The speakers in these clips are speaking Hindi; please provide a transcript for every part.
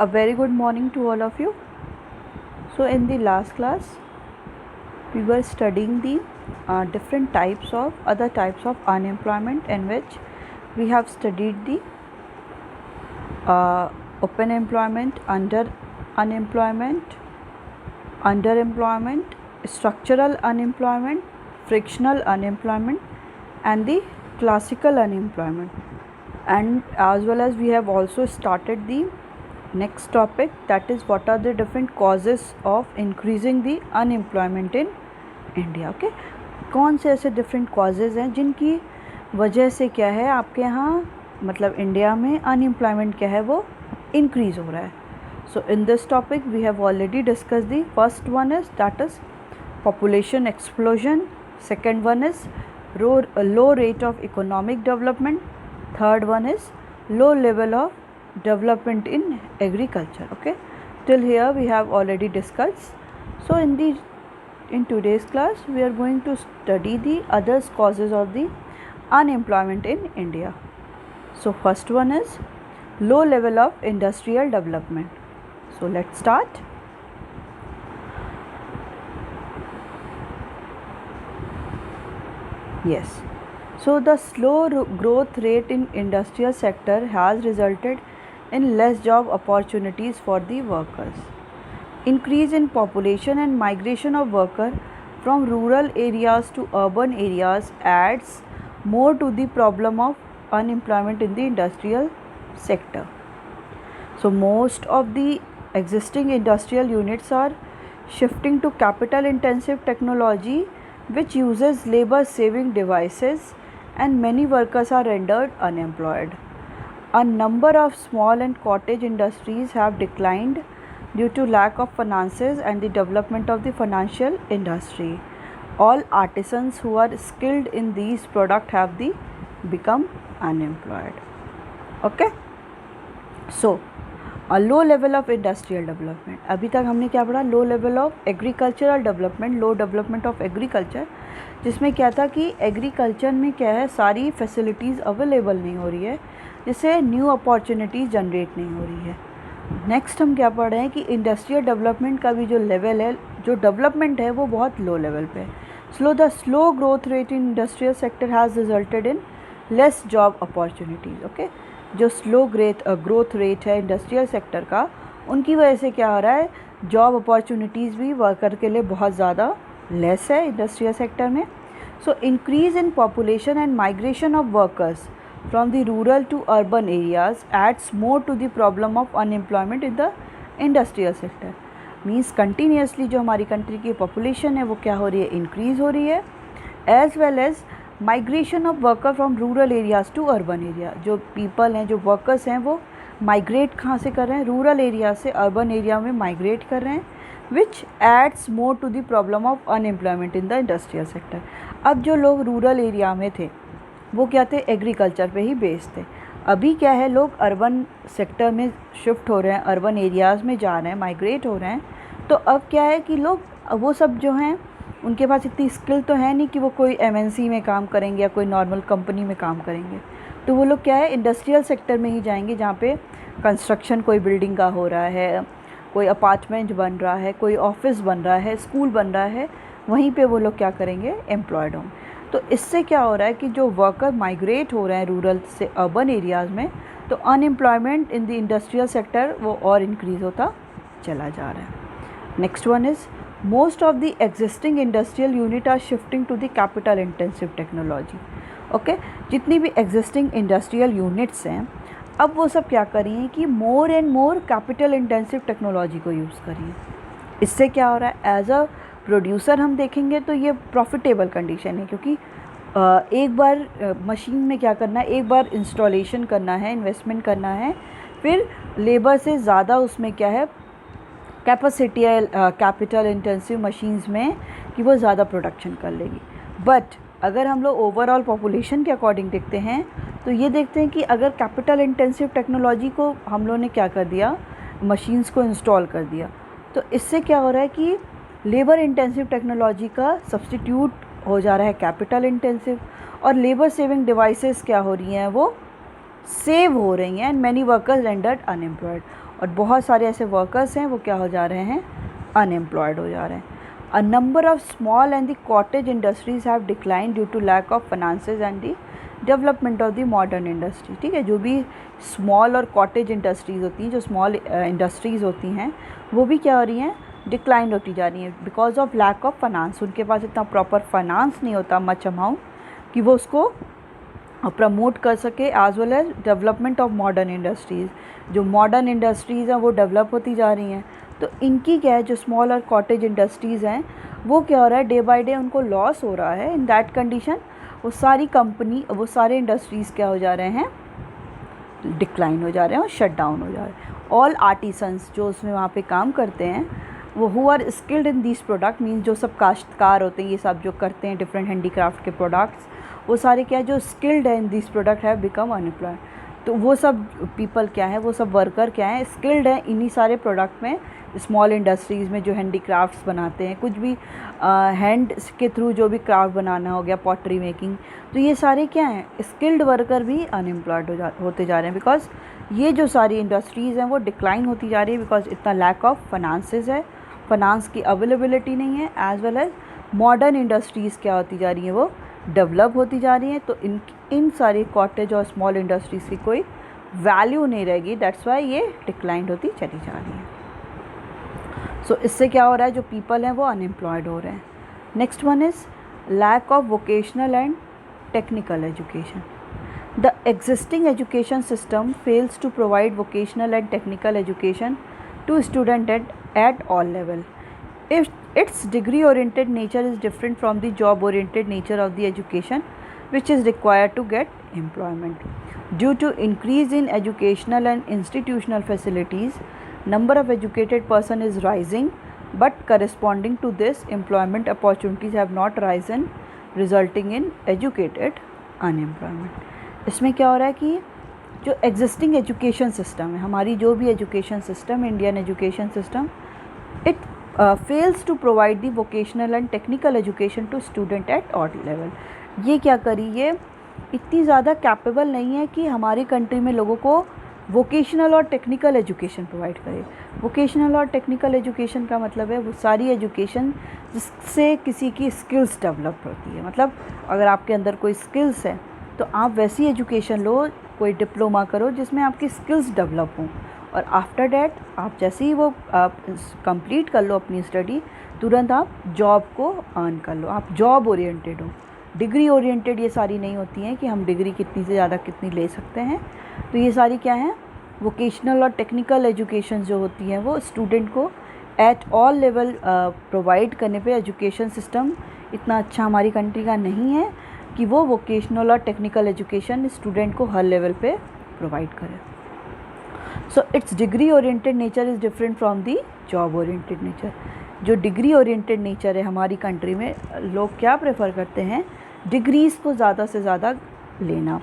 A very good morning to all of you. So in the last class we were studying the different types of other types of unemployment, in which we have studied the open employment, unemployment, underemployment, structural unemployment, frictional unemployment, and the classical unemployment. And as well as we have also started the next topic, that is what are the different causes of increasing the unemployment in India. Okay, कौन से ऐसे डिफरेंट कॉजेज़ हैं जिनकी वजह से क्या है आपके यहाँ मतलब इंडिया में अनएम्प्लॉयमेंट क्या है वो इंक्रीज़ हो रहा है. So in this topic we have already discuss the. First one is that is population explosion, second one is low rate of economic development, third one is low level of development in agriculture. Okay, till here we have already discussed. So in today's class we are going to study the other causes of the unemployment in India. So first one is low level of industrial development. So let's start. Yes. So the slow growth rate in industrial sector has resulted in less job opportunities for the workers. Increase in population and migration of workers from rural areas to urban areas adds more to the problem of unemployment in the industrial sector. So most of the existing industrial units are shifting to capital intensive technology which uses labor saving devices, and many workers are rendered unemployed. A number of small and cottage industries have declined due to lack of finances and the development of the financial industry. All artisans who are skilled in these products have become unemployed. Okay, so a low level of industrial development. अभी तक हमने क्या पढ़ा? लो level of agricultural development, low development of agriculture, जिसमें क्या था कि एग्रीकल्चर में क्या है सारी फैसिलिटीज़ अवेलेबल नहीं हो रही है, जिससे न्यू अपॉर्चुनिटीज़ जनरेट नहीं हो रही है. नेक्स्ट हम क्या पढ़ रहे हैं कि इंडस्ट्रियल डेवलपमेंट का भी जो लेवल है, जो डेवलपमेंट है वो बहुत लो लेवल पे है. The slow growth rate in industrial sector has resulted in less job opportunities. Okay, जो स्लो ग्रोथ रेट है इंडस्ट्रियल सेक्टर का, उनकी वजह से क्या हो रहा है, जॉब अपॉर्चुनिटीज़ भी वर्कर के लिए बहुत ज़्यादा लेस है इंडस्ट्रियल सेक्टर में. So increase in population and migration of workers from the rural to urban areas adds more to the problem of unemployment in the industrial sector. Means continuously जो हमारी कंट्री की पॉपुलेशन है वो क्या हो रही है, इंक्रीज़ हो रही है, as well as migration of worker from rural areas to urban area. जो पीपल हैं, जो वर्कर्स हैं, वो माइग्रेट कहाँ से कर रहे हैं, रूरल एरिया से अर्बन एरिया में माइग्रेट कर रहे हैं, which adds more to the problem of unemployment in the industrial sector. अब जो लोग रूरल एरिया में थे वो क्या थे, एग्रीकल्चर पे ही बेस्ड थे. अभी क्या है, लोग अर्बन सेक्टर में शिफ्ट हो रहे हैं, अर्बन एरियाज़ में जा रहे हैं, माइग्रेट हो रहे हैं. तो अब क्या है कि लोग वो सब जो हैं उनके पास इतनी स्किल तो है नहीं कि वो कोई एमएनसी में काम करेंगे या कोई नॉर्मल कंपनी में काम करेंगे. तो वो लोग क्या है, इंडस्ट्रियल सेक्टर में ही जाएंगे, जहाँ पे कंस्ट्रक्शन कोई बिल्डिंग का हो रहा है, कोई अपार्टमेंट बन रहा है, कोई ऑफिस बन रहा है, स्कूल बन रहा है, वहीं पे वो लोग क्या करेंगे, एम्प्लॉयड होंगे. तो इससे क्या हो रहा है कि जो वर्कर माइग्रेट हो रहे हैं रूरल से अर्बन एरियाज़ में, तो unemployment in the industrial sector वो और इंक्रीज़ होता चला जा रहा है. Next one is most of the existing industrial unit are shifting to the capital intensive technology. Okay, जितनी भी existing industrial units हैं अब वो सब क्या कर रही हैं कि more and more capital intensive technology को यूज़ कर रही हैं. इससे क्या हो रहा है, एज अ प्रोड्यूसर हम देखेंगे तो ये प्रॉफिटेबल कंडीशन है, क्योंकि एक बार मशीन में क्या करना है, एक बार इंस्टॉलेशन करना है, इन्वेस्टमेंट करना है, फिर लेबर से ज़्यादा उसमें क्या है कैपेसिटी है कैपिटल इंटेंसिव मशीन्स में कि वो ज़्यादा प्रोडक्शन कर लेगी. बट अगर हम लोग ओवरऑल पॉपुलेशन के अकॉर्डिंग देखते हैं तो ये देखते हैं कि अगर कैपिटल इंटेंसिव टेक्नोलॉजी को हम लोग ने क्या कर दिया, मशीन्स को इंस्टॉल कर दिया, तो इससे क्या हो रहा है कि लेबर इंटेंसिव टेक्नोलॉजी का सब्स्टिट्यूट हो जा रहा है कैपिटल इंटेंसिव, और लेबर सेविंग डिवाइसेस क्या हो रही हैं, वो सेव हो रही हैं, and many workers rendered unemployed. और बहुत सारे ऐसे वर्कर्स हैं वो क्या हो जा रहे हैं, अनएम्प्लॉयड हो जा रहे हैं। A number of small and the cottage industries have decline due to lack of finances and the development of the modern industry. ठीक है, जो भी स्मॉल और कॉटेज इंडस्ट्रीज़ होती हैं, जो स्मॉल इंडस्ट्रीज़ होती हैं, वो भी क्या हो रही हैं, डिक्लाइन होती जा रही हैं because of lack of finance. उनके पास इतना प्रॉपर फाइनेंस नहीं होता, मच अमाउंट, कि वो उसको प्रमोट कर सके, as well as development of modern industries. जो मॉडर्न इंडस्ट्रीज़ हैं वो डेवलप होती जा रही हैं, तो इनकी क्या है, जो स्मॉल और कॉटेज इंडस्ट्रीज़ हैं वो क्या हो रहा है, डे बाय डे उनको लॉस हो रहा है। इन दैट कंडीशन वो सारी कंपनी, वो सारे इंडस्ट्रीज़ क्या हो जा रहे हैं, डिक्लाइन हो जा रहे हैं और शट डाउन हो जा रहे हैं। ऑल आर्टिसंस, जो उसमें वहाँ पे काम करते हैं, वो who are skilled in this product, means जो सब काश्तकार होते हैं, ये सब जो करते हैं डिफरेंट हैंडीक्राफ्ट के प्रोडक्ट्स, वो सारे क्या है, जो स्किल्ड है इन दिस प्रोडक्ट है, बिकम अनएम्प्लॉयड। तो वो सब पीपल क्या है, वो सब वर्कर क्या है, स्किल्ड है इन्हीं सारे प्रोडक्ट में, स्मॉल इंडस्ट्रीज़ में जो हैंडीक्राफ्ट्स बनाते हैं, कुछ भी हैंड के थ्रू जो भी क्राफ्ट बनाना हो गया, पॉटरी मेकिंग, तो ये सारे क्या हैं, स्किल्ड वर्कर भी अनएम्प्लॉयड होते जा रहे हैं। बिकॉज ये जो सारी इंडस्ट्रीज़ हैं वो डिक्लाइन होती जा रही है, बिकॉज इतना लैक ऑफ फाइनेंसेस है, फाइनेंस की अवेलेबिलिटी नहीं है, as well as modern industries क्या होती जा रही हैं, वो डेवलप होती जा रही हैं। तो इन सारी कॉटेज और स्मॉल इंडस्ट्रीज़ की कोई वैल्यू नहीं रहेगी, दैट्स वाई ये डिक्लाइन होती चली जा रही है। सो इससे क्या हो रहा है, जो पीपल हैं वो अनएम्प्लॉयड हो रहे हैं। Next one is lack of vocational and technical education. The existing education system fails to provide vocational and technical education to student at all level. If its degree oriented nature is different from the job oriented nature of the education which is required to get employment. Due to increase in educational and institutional facilities, number of educated person is rising, but corresponding to this employment opportunities have not risen, resulting in educated unemployment. इसमें क्या हो रहा है कि जो एग्जिस्टिंग एजुकेशन सिस्टम है, हमारी जो भी education system, Indian education system, it fails to provide the vocational and technical education to student at all level. ये क्या करी, ये इतनी ज़्यादा कैपेबल नहीं है कि हमारी कंट्री में लोगों को वोकेशनल और टेक्निकल एजुकेशन प्रोवाइड करे। वोकेशनल और टेक्निकल एजुकेशन का मतलब है वो सारी एजुकेशन जिससे किसी की स्किल्स डेवलप होती है। मतलब अगर आपके अंदर कोई स्किल्स है तो आप वैसी एजुकेशन लो, कोई डिप्लोमा करो जिसमें आपकी स्किल्स डेवलप हों, और आफ्टर डैट आप जैसे ही वो कंप्लीट कर लो अपनी स्टडी, तुरंत आप जॉब को अर्न कर लो, आप जॉब ओरिएंटेड हो। डिग्री ओरिएंटेड ये सारी नहीं होती हैं कि हम डिग्री कितनी से ज़्यादा कितनी ले सकते हैं। तो ये सारी क्या है, वोकेशनल और टेक्निकल एजुकेशन जो होती हैं वो स्टूडेंट को एट ऑल लेवल प्रोवाइड करने पे एजुकेशन सिस्टम इतना अच्छा हमारी कंट्री का नहीं है कि वो वोकेशनल और टेक्निकल एजुकेशन स्टूडेंट को हर लेवल पे प्रोवाइड करे। So it's degree oriented nature is different from the job oriented nature. जो डिग्री ओरिएंटेड नेचर है हमारी कंट्री में, लोग क्या प्रेफर करते हैं, डिग्रीज़ को ज़्यादा से ज़्यादा लेना,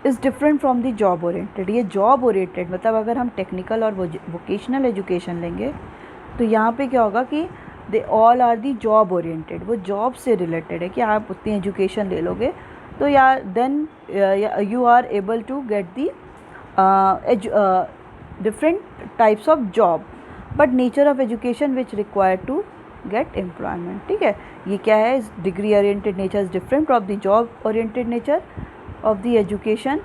is different from the job oriented. ये जॉब ओरिएंटेड मतलब अगर हम टेक्निकल और वोकेशनल एजुकेशन लेंगे तो यहाँ पे क्या होगा कि they all are the job oriented, वो जॉब से रिलेटेड है कि आप उतनी एजुकेशन ले लोगे तो यार then you are able to get the different types of job, but nature of education which require to get employment. ठीक है, ये क्या है, degree oriented nature is different from the job oriented nature of the education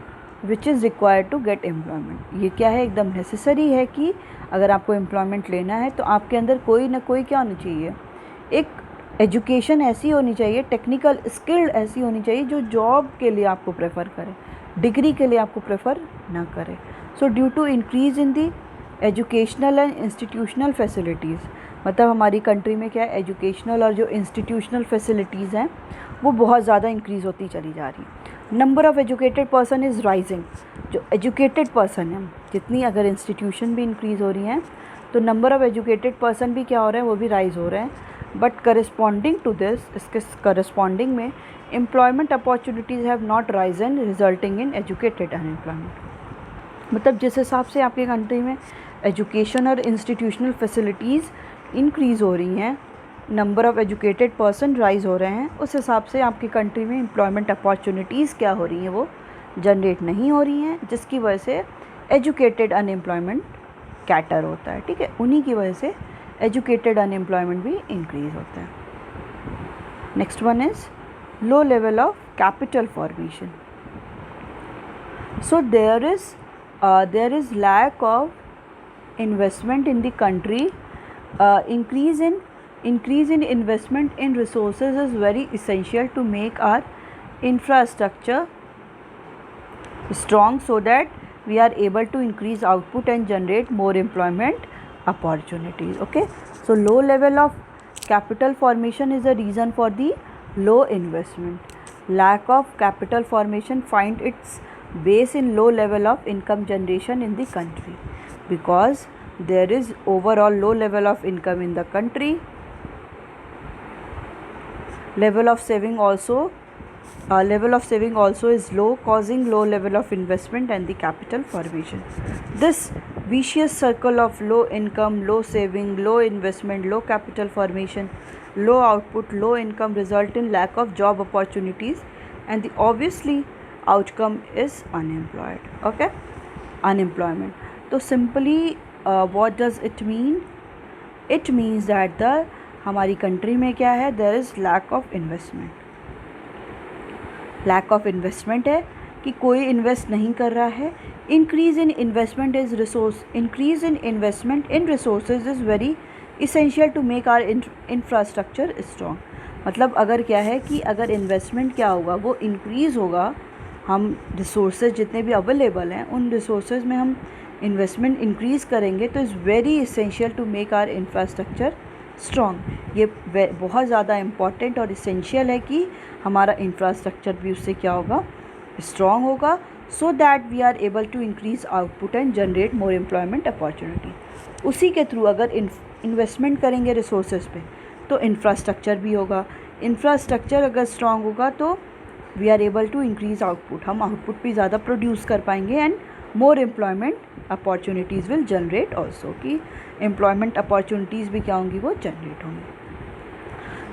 which is required to get employment. ये क्या है, एकदम नेसेसरी है कि अगर आपको एम्प्लॉयमेंट लेना है तो आपके अंदर कोई ना कोई क्या होनी चाहिए, एक एजुकेशन ऐसी होनी चाहिए, टेक्निकल स्किल्ड ऐसी होनी चाहिए जो जॉब के लिए आपको प्रेफर करे, डिग्री के लिए आपको प्रेफर ना करे। So due to increase in the educational and institutional facilities, मतलब हमारी कंट्री में क्या है, एजुकेशनल और जो इंस्टीट्यूशनल फैसिलिटीज़ हैं वो बहुत ज़्यादा इंक्रीज़ होती चली जा रही है। Number of educated person is rising. जो एजुकेटेड पर्सन है, जितनी अगर इंस्टीट्यूशन भी इंक्रीज़ हो रही हैं तो नंबर ऑफ़ एजुकेटेड पर्सन भी क्या हो रहे हैं, वो भी राइज़ हो रहे हैं। बट करस्पॉन्डिंग टू दिस, इसके करस्पॉन्डिंग में employment opportunities have not Ryzen resulting in educated unemployment. मतलब जिस हिसाब से आपकी कंट्री में एजुकेशन और इंस्टीट्यूशनल फैसिलिटीज़ इंक्रीज़ हो रही हैं, number of educated person rise हो रहे हैं, उस हिसाब से आपकी कंट्री में एम्प्लॉयमेंट अपॉर्चुनिटीज़ क्या हो रही हैं, वो जनरेट नहीं हो रही हैं, जिसकी वजह से एजुकेटेड अनएम्प्लॉयमेंट कैटर होता है, ठीक है, उन्हीं की वजह से एजुकेटेड अनएम्प्लॉयमेंट भी इंक्रीज होता है. Next one is low level of capital formation. So there is lack of investment in the country. Increase in investment in resources is very essential to make our infrastructure strong so that we are able to increase output and generate more employment opportunities. Okay, so low level of capital formation is a reason for the low investment. Lack of capital formation find its base in low level of income generation in the country, because there is overall low level of income in the country. Level of saving also is low, causing low level of investment and the capital formation. This vicious circle of low income, low saving, low investment, low capital formation, low output, low income result in lack of job opportunities, and the obviously outcome is unemployment. So simply what does it mean? It means that हमारी कंट्री में क्या है, there is lack of investment. Lack of investment है कि कोई इन्वेस्ट नहीं कर रहा है. Increase in investment is resource, increase in investment in resources is very essential to make our infrastructure strong. मतलब अगर क्या है कि अगर इन्वेस्टमेंट क्या होगा, वो इंक्रीज़ होगा, हम रिसोर्सेज जितने भी अवेलेबल हैं उन रिसोर्सेज में हम इन्वेस्टमेंट इंक्रीज़ करेंगे, तो is very essential to make our infrastructure strong. ये बहुत ज़्यादा इम्पॉर्टेंट और इसेंशियल है कि हमारा इंफ्रास्ट्रक्चर भी उससे क्या होगा, स्ट्रॉन्ग होगा, so that we are able to increase output and generate more employment opportunity. उसी के थ्रू अगर इन्वेस्टमेंट करेंगे रिसोर्सेज पे तो इंफ्रास्ट्रक्चर भी होगा. इंफ्रास्ट्रक्चर अगर स्ट्रॉन्ग होगा तो we are able to increase output, हम आउटपुट भी ज़्यादा प्रोड्यूस कर पाएंगे and more employment opportunities will generate also, कि एम्प्लॉयमेंट अपॉर्चुनिटीज़ भी क्या होंगी, वो जनरेट होंगी.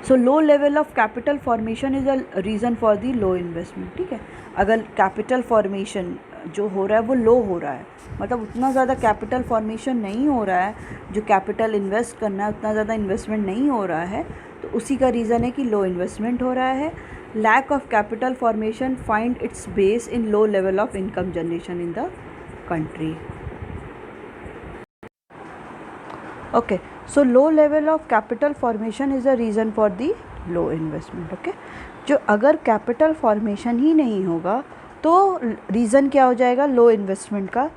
So low level of capital formation is a reason for the low investment. ठीक है, अगर कैपिटल फॉर्मेशन जो हो रहा है वो लो हो रहा है, मतलब उतना ज़्यादा कैपिटल फॉर्मेशन नहीं हो रहा है, जो कैपिटल इन्वेस्ट करना है उतना ज़्यादा इन्वेस्टमेंट नहीं हो रहा है, तो उसी का रीज़न है कि लो इन्वेस्टमेंट हो रहा है. Lack of capital formation find its base in low level of income generation in the country. Okay, so low level of capital formation is a reason for the low investment. Okay, जो अगर कैपिटल फॉर्मेशन ही नहीं होगा तो रीज़न क्या हो जाएगा, लो इन्वेस्टमेंट का,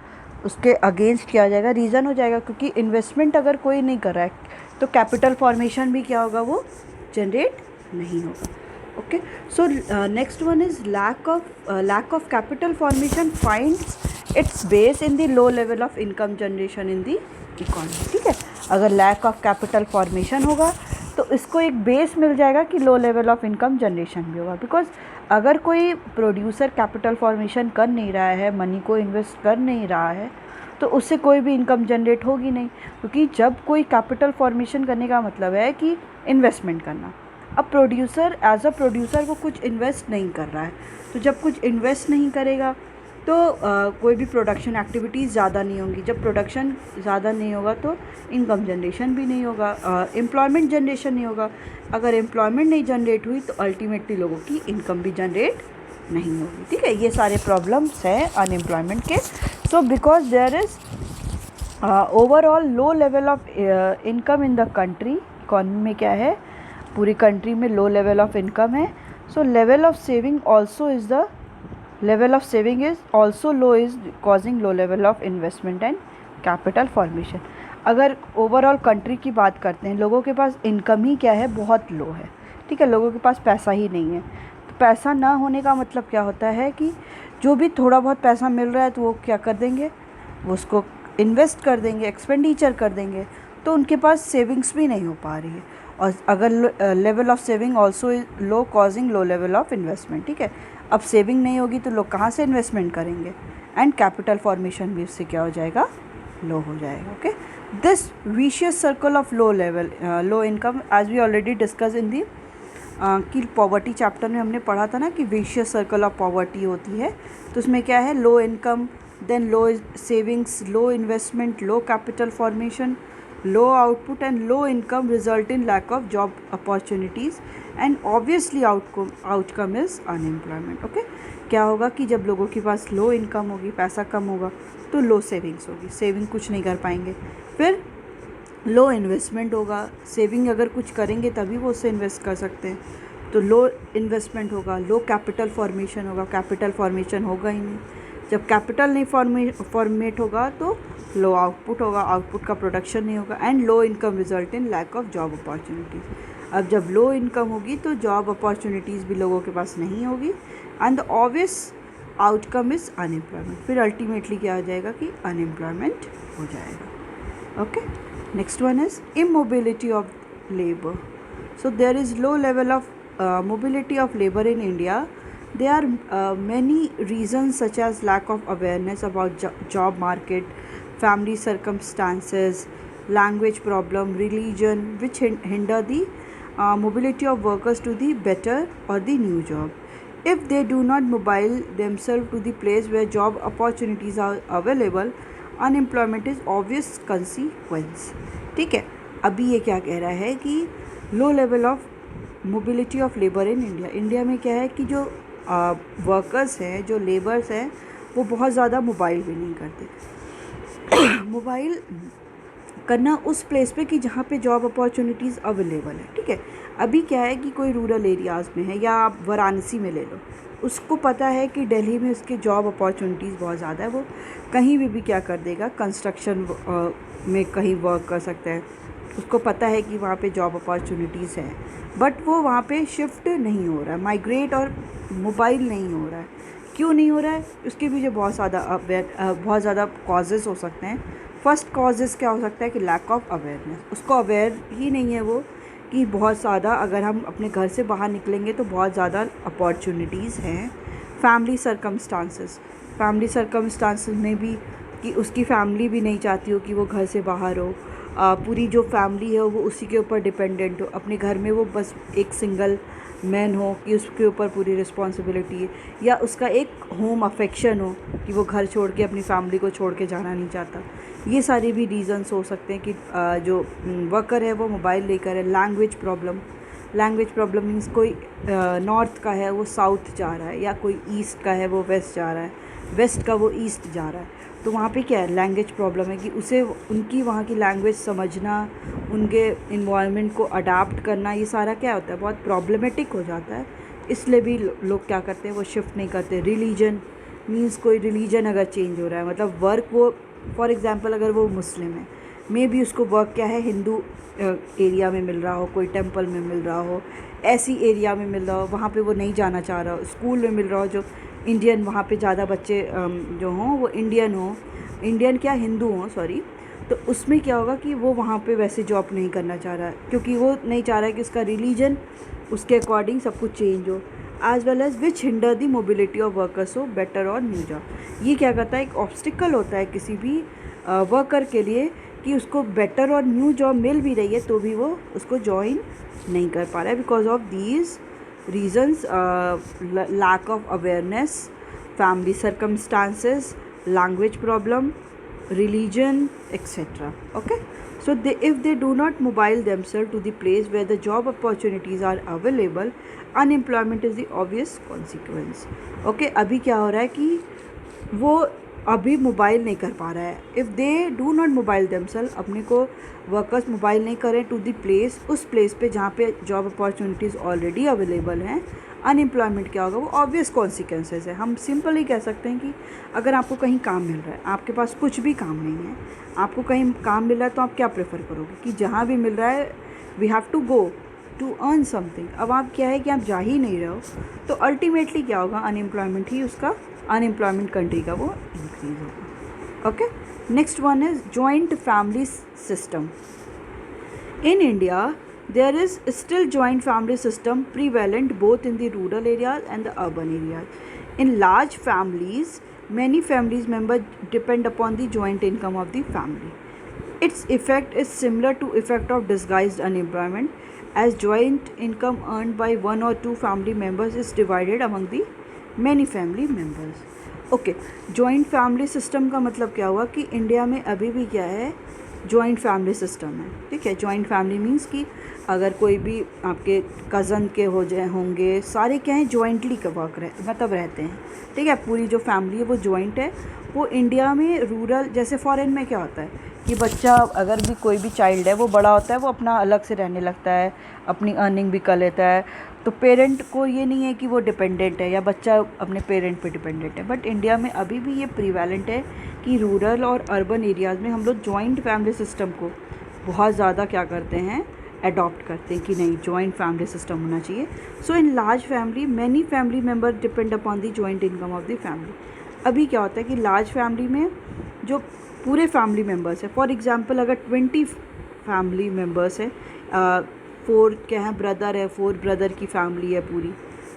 उसके अगेंस्ट क्या हो जाएगा, रीज़न हो जाएगा, क्योंकि इन्वेस्टमेंट अगर कोई नहीं कर रहा है तो कैपिटल फॉर्मेशन भी क्या होगा, वो जनरेट नहीं होगा. Okay, so next one is lack of capital formation finds its base in the low level of income generation in the economy. ठीक है, अगर लैक ऑफ कैपिटल फॉर्मेशन होगा तो इसको एक बेस मिल जाएगा कि लो लेवल ऑफ इनकम जनरेशन भी होगा. बिकॉज अगर कोई प्रोड्यूसर कैपिटल फॉर्मेशन कर नहीं रहा है, मनी को इन्वेस्ट कर नहीं रहा है, तो उससे कोई भी इनकम जनरेट होगी नहीं, क्योंकि जब कोई कैपिटल फॉर्मेशन करने का मतलब है कि इन्वेस्टमेंट करना. अब प्रोड्यूसर एज अ प्रोड्यूसर वो कुछ इन्वेस्ट नहीं कर रहा है, तो जब कुछ इन्वेस्ट नहीं करेगा तो कोई भी प्रोडक्शन एक्टिविटीज़ ज़्यादा नहीं होंगी. जब प्रोडक्शन ज़्यादा नहीं होगा तो इनकम जनरेशन भी नहीं होगा, एम्प्लॉयमेंट जनरेशन नहीं होगा. अगर एम्प्लॉयमेंट नहीं जनरेट हुई तो अल्टीमेटली लोगों की इनकम भी जनरेट नहीं होगी. ठीक है, ये सारे प्रॉब्लम्स हैं अनएम्प्लॉयमेंट के. So because there is overall low level of income in the country, economy में क्या है, पूरी कंट्री में लो लेवल ऑफ इनकम है. सो level of saving also is the level of saving is also low, is causing low level of investment and capital formation. अगर ओवरऑल कंट्री की बात करते हैं, लोगों के पास इनकम ही क्या है, बहुत लो है. ठीक है, लोगों के पास पैसा ही नहीं है. तो पैसा ना होने का मतलब क्या होता है कि जो भी थोड़ा बहुत पैसा मिल रहा है तो वो क्या कर देंगे, वो उसको इन्वेस्ट कर देंगे, एक्सपेंडिचर कर देंगे, तो उनके पास सेविंग्स भी नहीं हो पा रही है. और अगर level of saving also low, causing low level of investment. ठीक है, अब सेविंग नहीं होगी तो लोग कहाँ से इन्वेस्टमेंट करेंगे, एंड कैपिटल फॉर्मेशन भी उससे क्या हो जाएगा, लो हो जाएगा. Okay, this vicious circle of low level low income, as we already discuss in the कि पॉवर्टी चैप्टर में हमने पढ़ा था ना कि विशियस सर्कल ऑफ पॉवर्टी होती है. तो उसमें क्या है, low income, then low savings, low investment, low capital formation, low output and low income result in lack of job opportunities and obviously outcome is unemployment. Okay, क्या होगा कि जब लोगों के पास लो इनकम होगी, पैसा कम होगा, तो लो सेविंग्स होगी, सेविंग कुछ नहीं कर पाएंगे. फिर लो इन्वेस्टमेंट होगा, सेविंग अगर कुछ करेंगे तभी वो उससे इन्वेस्ट कर सकते हैं, तो लो इन्वेस्टमेंट होगा. लो कैपिटल फॉर्मेशन होगा, कैपिटल फॉर्मेशन होगा ही नहीं. जब कैपिटल नहीं फॉर्मेट होगा तो लो आउटपुट होगा, आउटपुट का प्रोडक्शन नहीं होगा and low income result in lack of job opportunities. अब जब लो इनकम होगी तो जॉब अपॉर्चुनिटीज़ भी लोगों के पास नहीं होगी and the obvious outcome is unemployment. फिर अल्टीमेटली क्या हो जाएगा कि अनएम्प्लॉयमेंट हो जाएगा. Okay, next one is immobility of labor. So there is low level of mobility of labor in India. There are many reasons such as lack of awareness about job market, family circumstances, language problem, religion, which hinder the mobility of workers to the better or the new job. If they do not mobile themselves to the place where job opportunities are available, unemployment is obvious consequence. ठीक है, अभी ये क्या कह रहा है कि लो level of mobility of labour in India. India में क्या है कि जो वर्कर्स हैं, जो लेबर्स हैं, वो बहुत ज़्यादा मोबाइल भी नहीं करते. मोबाइल करना उस प्लेस पे कि जहाँ पे जॉब अपॉर्चुनिटीज़ अवेलेबल है. ठीक है, अभी क्या है कि कोई रूरल एरियाज़ में है या आप वाराणसी में ले लो, उसको पता है कि दिल्ली में उसके जॉब अपॉर्चुनिटीज़ बहुत ज़्यादा है, वो कहीं भी क्या कर देगा, कंस्ट्रक्शन में कहीं वर्क कर सकता है, उसको पता है कि वहाँ पे जॉब अपॉर्चुनिटीज़ है, बट वो वहाँ पे शिफ्ट नहीं हो रहा है, माइग्रेट और मोबाइल नहीं हो रहा है. क्यों नहीं हो रहा है? उसके पीछे बहुत ज़्यादा कॉजेज़ हो सकते हैं. फर्स्ट कॉजेज़ क्या हो सकता है कि लैक ऑफ अवेयरनेस. उसको अवेयर ही नहीं है वो कि बहुत ज़्यादा अगर हम अपने घर से बाहर निकलेंगे तो बहुत ज़्यादा अपॉर्चुनिटीज़ हैं. फैमिली सर्कमस्टांसेस में भी कि उसकी फैमिली भी नहीं चाहती हो कि वो घर से बाहर हो, पूरी जो फैमिली है वो उसी के ऊपर डिपेंडेंट हो, अपने घर में वो बस एक सिंगल मैन हो कि उसके ऊपर पूरी रिस्पॉन्सिबिलिटी है, या उसका एक होम अफेक्शन हो कि वो घर छोड़ के अपनी फैमिली को छोड़ के जाना नहीं चाहता. ये सारे भी रीज़न्स हो सकते हैं कि जो वर्कर है वो मोबाइल लेकर है. लैंग्वेज प्रॉब्लम मीन्स कोई नॉर्थ का है वो साउथ जा रहा है, या कोई ईस्ट का है वो वेस्ट जा रहा है, वेस्ट का वो ईस्ट जा रहा है, तो वहाँ पे क्या है, लैंग्वेज प्रॉब्लम है कि उसे उनकी वहाँ की लैंग्वेज समझना, उनके इन्वायरमेंट को अडाप्ट करना, ये सारा क्या होता है, बहुत प्रॉब्लमेटिक हो जाता है. इसलिए भी लोग क्या करते हैं, वो शिफ्ट नहीं करते. रिलीजन मीन्स कोई रिलीजन अगर चेंज हो रहा है, मतलब वर्क वो फॉर एग्ज़ाम्पल अगर वो मुस्लिम है, मे बी उसको वर्क क्या है, हिंदू एरिया में मिल रहा हो, कोई टेंपल में मिल रहा हो, ऐसी एरिया में मिल रहा हो, वहाँ पे वो नहीं जाना चाह रहा हो. स्कूल में मिल रहा हो जो इंडियन, वहाँ पे ज़्यादा बच्चे जो हों वो इंडियन क्या हिंदू हों, सॉरी, तो उसमें क्या होगा कि वो वहाँ पे वैसे जॉब नहीं करना चाह रहा है, क्योंकि वो नहीं चाह रहा है कि उसका रिलीजन उसके अकॉर्डिंग सब कुछ चेंज हो. As well as which hinder the mobility of workers हो बेटर और न्यू जॉब. ये क्या करता है, एक ऑब्स्टिकल होता है किसी भी वर्कर के लिए कि उसको बेटर और न्यू जॉब मिल भी रही है तो भी वो उसको ज्वाइन नहीं कर पा रहा है, because of these reasons, lack of awareness, family circumstances, language problem, religion, etc. Okay, so if they do not mobile themselves to the place where the job opportunities are available, unemployment is the obvious consequence. Okay, अभी क्या हो रहा है कि वो अभी मोबाइल नहीं कर पा रहा है. If they do not mobile themselves, अपने को वर्कर्स मोबाइल नहीं करें टू द प्लेस, उस प्लेस पे जहाँ पे जॉब अपॉर्चुनिटीज़ ऑलरेडी अवेलेबल हैं, अनएम्प्लॉयमेंट क्या होगा, वो ऑब्वियस कॉन्सिक्वेंसेस है. हम सिंपल ही कह सकते हैं कि अगर आपको कहीं काम मिल रहा है, आपके पास कुछ भी काम नहीं है, आपको कहीं काम मिल रहा है, तो आप क्या प्रेफर करोगे कि जहाँ भी मिल रहा है we have to go to earn something. अब आप क्या है कि आप जा ही नहीं रहे हो, तो अल्टीमेटली क्या होगा, अनएम्प्लॉयमेंट ही उसका, अनएम्प्लॉयमेंट कंट्री का वो इंक्रीज होगा. Okay, next one is joint family system. In India there is still joint family system prevalent both in the rural areas and the urban areas. In large families, many families members depend upon the joint income of the family. Its effect is similar to effect of disguised unemployment, as joint income earned by one or two family members is divided among the many family members. Okay, joint family system का मतलब क्या हुआ कि इंडिया में अभी भी क्या है, जॉइंट फैमिली सिस्टम है। ठीक है, जॉइंट फैमिली मीन्स कि अगर कोई भी आपके कज़न के हो जाए होंगे, सारे क्या हैं, जॉइंटली का वर्क मतलब रहते हैं। ठीक है, पूरी जो फैमिली है वो जॉइंट है। वो इंडिया में रूरल, जैसे फॉरेन में क्या होता है कि बच्चा, अगर भी कोई भी चाइल्ड है वो बड़ा होता है, वो अपना अलग से रहने लगता है, अपनी अर्निंग भी कर लेता है, तो पेरेंट को ये नहीं है कि वो डिपेंडेंट है या बच्चा अपने पेरेंट पे डिपेंडेंट है। बट इंडिया में अभी भी ये प्रिवेलेंट है कि रूरल और अर्बन एरियाज़ में हम लोग जॉइंट फैमिली सिस्टम को बहुत ज़्यादा क्या करते हैं, अडॉप्ट करते हैं कि नहीं, जॉइंट फैमिली सिस्टम होना चाहिए। So in large family many family member depend upon the joint income of the family. अभी क्या होता है कि लार्ज फैमिली में जो पूरे फैमिली मेम्बर्स है, फॉर एग्जांपल अगर 20 फैमिली मेम्बर्स है, 4 क्या है, ब्रदर है, 4 ब्रदर की फैमिली है पूरी,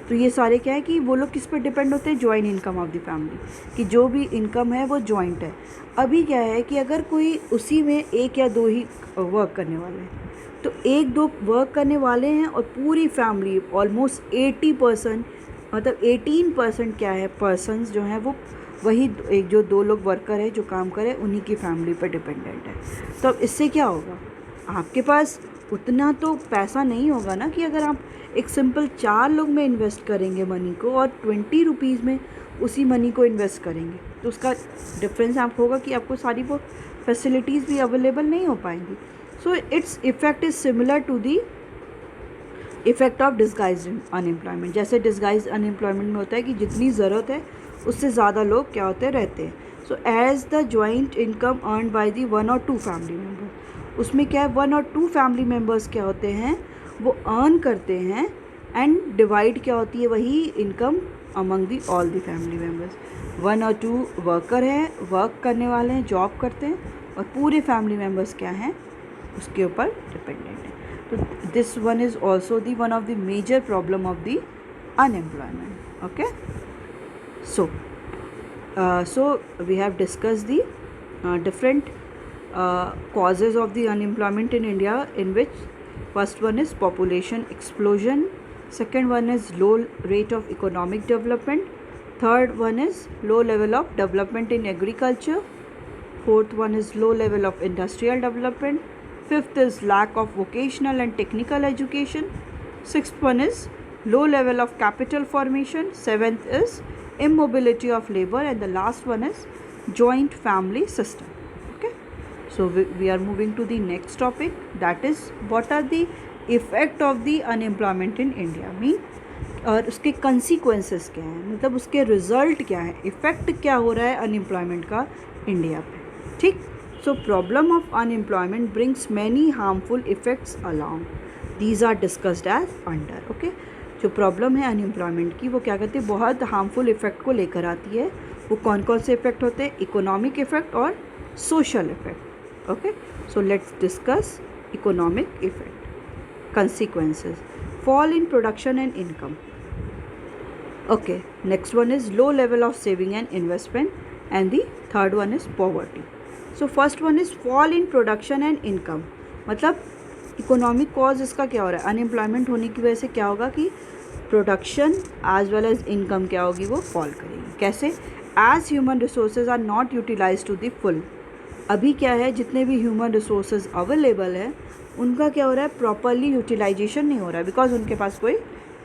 तो ये सारे क्या है कि वो लोग किस पर डिपेंड होते हैं, joint income of the family, कि जो भी इनकम है वो जॉइंट है। अभी क्या है कि अगर कोई उसी में 1 या 2 ही वर्क करने वाले हैं, तो 1-2 वर्क करने वाले हैं और पूरी फैमिली ऑलमोस्ट 80%, मतलब 18% क्या है, पर्सन्स जो हैं वो वही एक जो 2 लोग वर्कर है जो काम करे उन्हीं की फैमिली पर डिपेंडेंट है। तो अब इससे क्या होगा, आपके पास उतना तो पैसा नहीं होगा ना कि अगर आप एक सिंपल 4 लोग में इन्वेस्ट करेंगे मनी को और 20 रुपीज़ में उसी मनी को इन्वेस्ट करेंगे, तो उसका डिफरेंस आप होगा कि आपको सारी वो फैसिलिटीज़ भी अवेलेबल नहीं हो पाएंगी। So its effect is similar to the effect of disguise unemployment. जैसे डिस्गाइज अनएम्प्लॉयमेंट में होता है कि जितनी ज़रूरत है उससे ज़्यादा लोग क्या होते रहते हैं। So as the joint income earn by the 1 और 2 फैमिली मेम्बर, उसमें क्या है, 1 और 2 फैमिली मेम्बर्स क्या होते हैं, वो अर्न करते हैं एंड डिवाइड क्या होती है वही income among the all the family members. 1 और 2 वर्कर हैं, वर्क करने वाले हैं, जॉब करते हैं, और पूरे फैमिली मेम्बर्स क्या हैं, उसके ऊपर डिपेंडेंट है। तो this one is also the one of the major problem of the unemployment. Okay, so we have discussed the different causes of the unemployment in India, in which first one is population explosion, second one is low rate of economic development, third one is low level of development in agriculture, fourth one is low level of industrial development, fifth is lack of vocational and technical education, sixth one is low level of capital formation, seventh is immobility of labor, and the last one is joint family system. Okay, so we are moving to the next topic, that is what are the effect of the unemployment in India mean, और उसके consequences क्या हैं, मतलब उसके result क्या है, effect क्या हो रहा है अनएम्प्लॉयमेंट का इंडिया पे। ठीक, so problem of unemployment brings many harmful effects along, these are discussed as under. Okay, जो प्रॉब्लम है अनएम्प्लॉयमेंट की वो क्या कहते हैं, बहुत हार्मफुल इफ़ेक्ट को लेकर आती है। वो कौन कौन से इफ़ेक्ट होते हैं, इकोनॉमिक इफ़ेक्ट और social effect. Okay, so let's discuss economic effect. Consequences, fall in production and income. Okay, next one is low level of saving and investment, and the third one is poverty. So first one is fall in production and income, मतलब इकोनॉमिक कॉज इसका क्या हो रहा है, अनएम्प्लॉयमेंट होने की वजह से क्या होगा कि production as well as income क्या होगी, वो फॉल करेगी। कैसे, as human resources are not utilize to the full. अभी क्या है, जितने भी ह्यूमन रिसोर्सेज अवेलेबल है उनका क्या हो रहा है, प्रॉपरली यूटिलाइजेशन नहीं हो रहा है, बिकॉज उनके पास कोई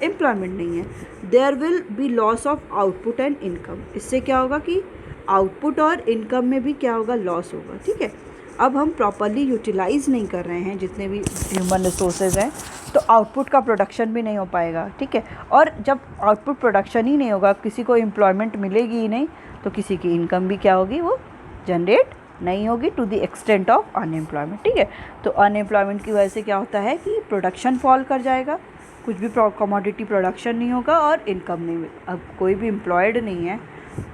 एम्प्लॉयमेंट नहीं है। There will be loss of output and income, इससे क्या होगा कि आउटपुट और इनकम में भी क्या होगा, लॉस होगा। ठीक है, अब हम प्रॉपरली यूटिलाइज़ नहीं कर रहे हैं जितने भी ह्यूमन रिसोर्सेज हैं, तो आउटपुट का प्रोडक्शन भी नहीं हो पाएगा। ठीक है, और जब आउटपुट प्रोडक्शन ही नहीं होगा, किसी को एम्प्लॉयमेंट मिलेगी ही नहीं, तो किसी की इनकम भी क्या होगी, वो जनरेट नहीं होगी to the extent of unemployment. ठीक है, तो अनएम्प्लॉयमेंट की वजह से क्या होता है कि प्रोडक्शन फॉल कर जाएगा, कुछ भी कमोडिटी प्रोडक्शन नहीं होगा और इनकम नहीं। अब कोई भी एम्प्लॉयड नहीं है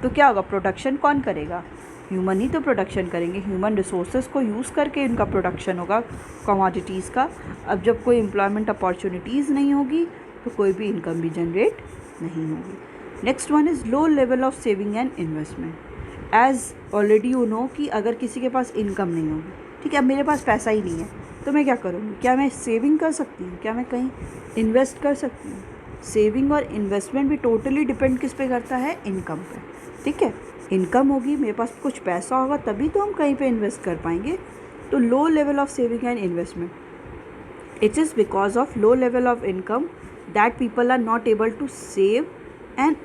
तो क्या होगा, प्रोडक्शन कौन करेगा, ह्यूमन ही तो प्रोडक्शन करेंगे, ह्यूमन रिसोर्सेज को यूज़ करके इनका प्रोडक्शन होगा कमोडिटीज़ का। अब जब कोई एम्प्लॉयमेंट अपॉर्चुनिटीज़ नहीं होगी तो कोई भी इनकम भी जनरेट नहीं होगी। Next one is low level of saving and investment. As already you know कि अगर किसी के पास इनकम नहीं होगी, ठीक है, अब मेरे पास पैसा ही नहीं है तो मैं क्या करूँगी, क्या मैं सेविंग कर सकती हूँ, क्या मैं कहीं इन्वेस्ट कर सकती हूँ। सेविंग और इन्वेस्टमेंट भी टोटली डिपेंड किस पे करता है, इनकम पे। ठीक है, इनकम होगी, मेरे पास कुछ पैसा होगा, तभी तो हम कहीं पे इन्वेस्ट कर पाएंगे। तो लो level of saving and investment, it is because of low level of income that people are not able to save and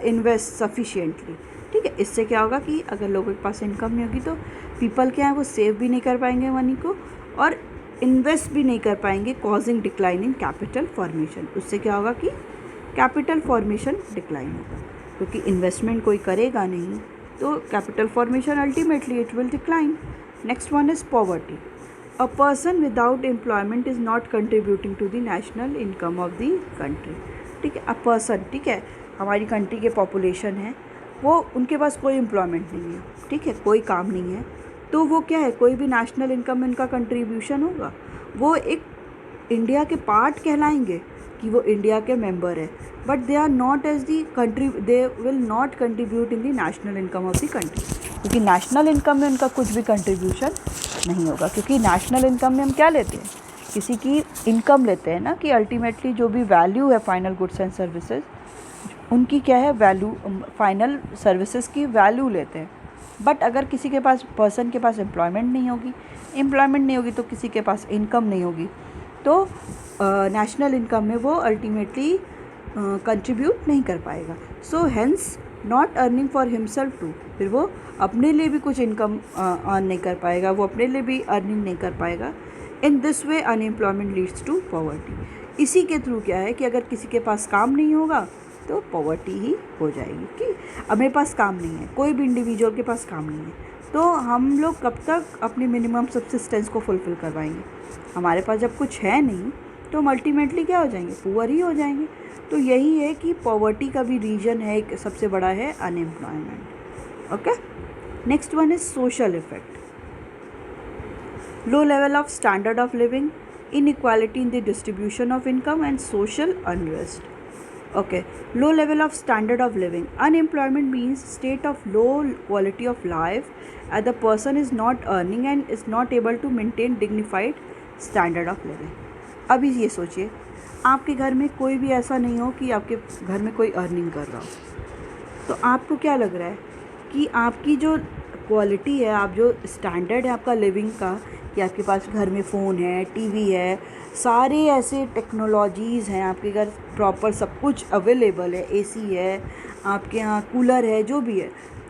invest sufficiently। ठीक है, इससे क्या होगा कि अगर लोगों के पास इनकम नहीं होगी तो पीपल क्या है वो सेव भी नहीं कर पाएंगे मनी को और इन्वेस्ट भी नहीं कर पाएंगे, causing decline in capital formation. उससे क्या होगा कि कैपिटल फॉर्मेशन डिक्लाइन होगा, क्योंकि इन्वेस्टमेंट कोई करेगा नहीं तो capital formation ultimately it will decline. Next one is poverty. A person without employment is not contributing to the national income of the country। ठीक है, अ पर्सन, ठीक है, हमारी कंट्री के पॉपुलेशन है वो, उनके पास कोई एम्प्लॉयमेंट नहीं है, ठीक है, कोई काम नहीं है, तो वो क्या है, कोई भी नेशनल इनकम में उनका कंट्रीब्यूशन होगा, वो एक इंडिया के पार्ट कहलाएंगे कि वो इंडिया के मेंबर है, but they are not as the country, they will not contribute in the national income of the country, क्योंकि नेशनल इनकम में उनका कुछ भी कंट्रीब्यूशन नहीं होगा। क्योंकि नेशनल इनकम में हम क्या लेते हैं, किसी की इनकम लेते हैं ना, कि अल्टीमेटली जो भी वैल्यू है फाइनल गुड्स एंड सर्विसेज, उनकी क्या है वैल्यू, फाइनल सर्विसेज की वैल्यू लेते हैं। बट अगर किसी के पास, पर्सन के पास एम्प्लॉयमेंट नहीं होगी तो किसी के पास इनकम नहीं होगी, तो नेशनल इनकम में वो अल्टीमेटली कंट्रीब्यूट नहीं कर पाएगा। So hence not earning for himself too, फिर वो अपने लिए भी कुछ इनकम अर्न नहीं कर पाएगा, वो अपने लिए भी अर्निंग नहीं कर पाएगा। In this way unemployment leads to poverty. इसी के थ्रू क्या है कि अगर किसी के पास काम नहीं होगा तो पॉवर्टी ही हो जाएगी, कि अब मेरे पास काम नहीं है, कोई भी इंडिविजुअल के पास काम नहीं है, तो हम लोग कब तक अपनी मिनिमम सब्सिस्टेंस को फुलफ़िल करवाएंगे। हमारे पास जब कुछ है नहीं तो हम अल्टीमेटली क्या हो जाएंगे, पुअर ही हो जाएंगे। तो यही है कि पॉवर्टी का भी रीजन है, एक सबसे बड़ा है unemployment. Okay, next one is social effect. Low level of standard of living, inequality in the distribution of income and social unrest। Okay, low level of standard of living, unemployment means state of low quality of life as the person is not earning and is not able to maintain dignified standard of living। अभी ये सोचिए, आपके घर में कोई भी ऐसा नहीं हो कि आपके घर में कोई अर्निंग कर रहा हो, तो आपको क्या लग रहा है कि आपकी जो क्वालिटी है, आप जो स्टैंडर्ड है आपका लिविंग का, कि आपके पास घर में फ़ोन है, टीवी है, सारे ऐसे टेक्नोलॉजीज़ हैं आपके घर, प्रॉपर सब कुछ अवेलेबल है, एसी है, आपके यहाँ कूलर है, जो भी है,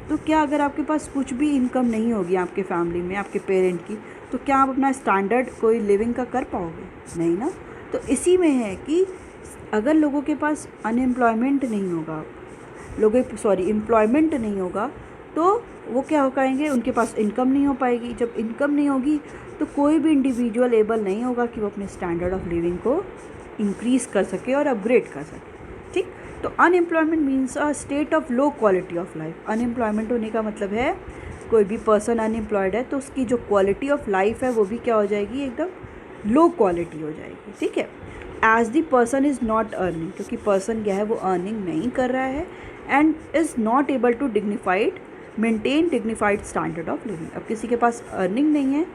तो क्या अगर आपके पास कुछ भी इनकम नहीं होगी आपके फैमिली में, आपके पेरेंट की, तो क्या आप अपना स्टैंडर्ड कोई लिविंग का कर पाओगे? नहीं ना। तो इसी में है कि अगर लोगों के पास एम्प्लॉयमेंट नहीं होगा तो वो क्या हो पाएंगे, उनके पास इनकम नहीं हो पाएगी। जब इनकम नहीं होगी तो कोई भी इंडिविजुअल एबल नहीं होगा कि वो अपने स्टैंडर्ड ऑफ लिविंग को इंक्रीज़ कर सके और अपग्रेड कर सके। ठीक, तो unemployment means a state of low quality of life. Unemployment होने का मतलब है कोई भी पर्सन अनएम्प्लॉयड है तो उसकी जो क्वालिटी ऑफ लाइफ है वो भी क्या हो जाएगी, एकदम लो क्वालिटी हो जाएगी। ठीक है, as the person is not earning, क्योंकि पर्सन क्या है वो अर्निंग नहीं कर रहा है, and is not able to maintain dignified standard of living. अब किसी के पास अर्निंग नहीं है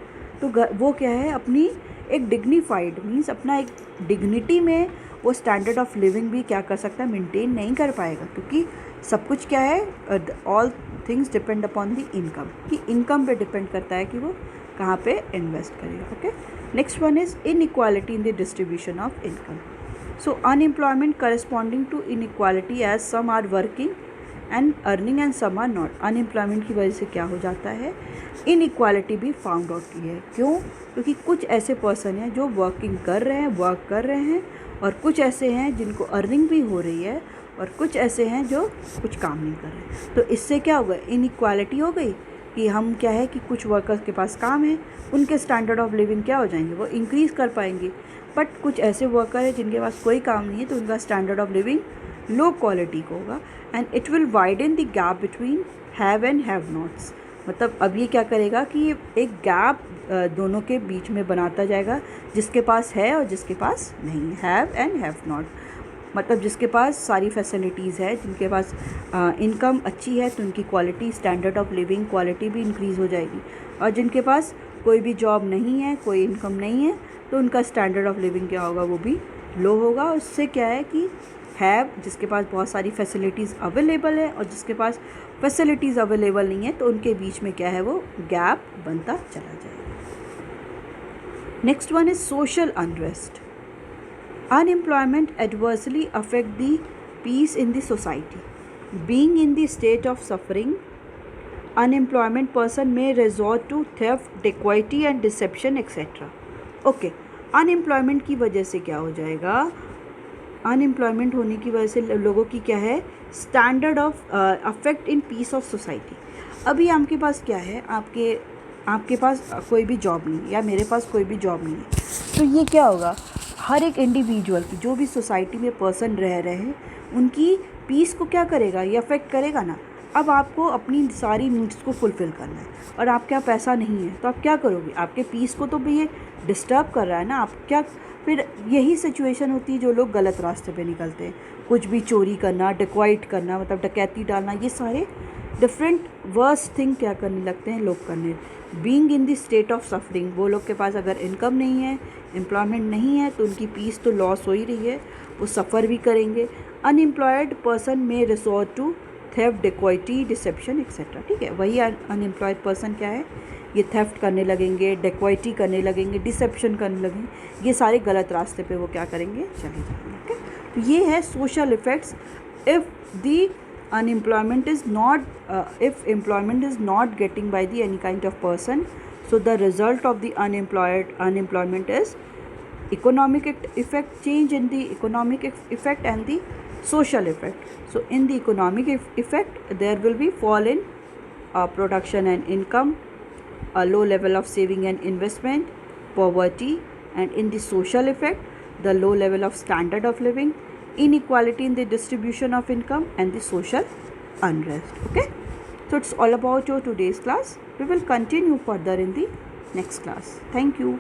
तो वो क्या है, अपनी एक डिग्निफाइड मीन्स अपना एक डिग्निटी में वो स्टैंडर्ड ऑफ लिविंग भी क्या कर सकता है, मेंटेन नहीं कर पाएगा, क्योंकि सब कुछ क्या है, all things depend upon the income, कि इनकम पे डिपेंड करता है कि वो कहाँ पे इन्वेस्ट करेगा। Okay, next one is inequality in the distribution of income. So unemployment corresponding to inequality as some are working and earning and some are not. Unemployment की वजह से क्या हो जाता है, इनइक्वालिटी भी फाउंड आउट की है। क्यों? क्योंकि कुछ ऐसे पर्सन हैं जो वर्क कर रहे हैं और कुछ ऐसे हैं जिनको अर्निंग भी हो रही है और कुछ ऐसे हैं जो कुछ काम नहीं कर रहे। तो इससे क्या होगा, इनइक्वालिटी हो गई कि हम क्या है कि कुछ वर्कर्स के पास काम है, उनके स्टैंडर्ड ऑफ लिविंग क्या हो जाएंगे, वो इंक्रीज़ कर पाएंगे, बट कुछ ऐसे वर्कर हैं जिनके पास कोई काम नहीं है तो उनका standard of living low quality का होगा, and it will widen the gap between have and have nots. मतलब अब ये क्या करेगा कि एक गैप दोनों के बीच में बनाता जाएगा, जिसके पास है और जिसके पास नहीं है, हैव एंड हैव नॉट। मतलब जिसके पास सारी फैसिलिटीज़ है, जिनके पास इनकम अच्छी है तो उनकी quality, standard of living quality भी इंक्रीज़ हो जाएगी, और जिनके पास कोई भी जॉब नहीं है, कोई इनकम नहीं है, तो उनका स्टैंडर्ड ऑफ लिविंग क्या होगा, वो भी लो होगा। उससे क्या है कि हैव, जिसके पास बहुत सारी फैसिलिटीज़ अवेलेबल है, और जिसके पास फैसिलिटीज़ अवेलेबल नहीं है, तो उनके बीच में क्या है वो गैप बनता चला जाएगा। Next one is social unrest. Unemployment adversely affect the peace in the society. Being in the state of suffering, unemployment person may resort to theft, dacoity and deception etc. Okay, unemployment की वजह से क्या हो जाएगा, अनएम्प्लॉयमेंट होने की वजह से लोगों की क्या है, standard of affect in peace of society. अभी आपके पास क्या है, आपके पास कोई भी जॉब नहीं है, या मेरे पास कोई भी जॉब नहीं है, तो ये क्या होगा, हर एक इंडिविजुअल की, जो भी सोसाइटी में पर्सन रह रहे हैं, उनकी पीस को क्या करेगा, ये अफेक्ट करेगा ना. अब आपको अपनी सारी नीड्स को फुलफ़िल करना है, और आपके यहाँ पैसा नहीं है, तो आप क्या करोगे, आपके पीस को तो भी ये डिस्टर्ब कर रहा है ना. आप क्या, फिर यही सिचुएशन होती है जो लोग गलत रास्ते पे निकलते हैं, कुछ भी चोरी करना, डिक्वाइट करना, मतलब डकैती डालना, ये सारे डिफरेंट वर्स थिंग क्या करने लगते हैं लोग करने. Being in the state of suffering, वो लोग के पास अगर इनकम नहीं है, एम्प्लॉयमेंट नहीं है, तो उनकी पीस तो लॉस हो ही रही है, वो सफ़र भी करेंगे. अनएम्प्लॉयड पर्सन में resort to theft, dacoity, deception etcetera. ठीक है, वही अनएम्प्लॉयड पर्सन क्या है, ये थेफ्ट करने लगेंगे, डेकोइटी करने लगेंगे, डिसेप्शन करने लगेंगे, ये सारे गलत रास्ते पे वो क्या करेंगे, चले जाएंगे. ओके, तो ये है social effects if the unemployment is not if employment is not getting by the any kind of person. So the result of the unemployment is economic effect, change in the economic effect and the social effect. So in the economic effect there will be fall in production and income, a low level of saving and investment, poverty, and in the social effect the low level of standard of living, inequality in the distribution of income, and the social unrest. Okay, so it's all about your today's class. We will continue further in the next class. Thank you.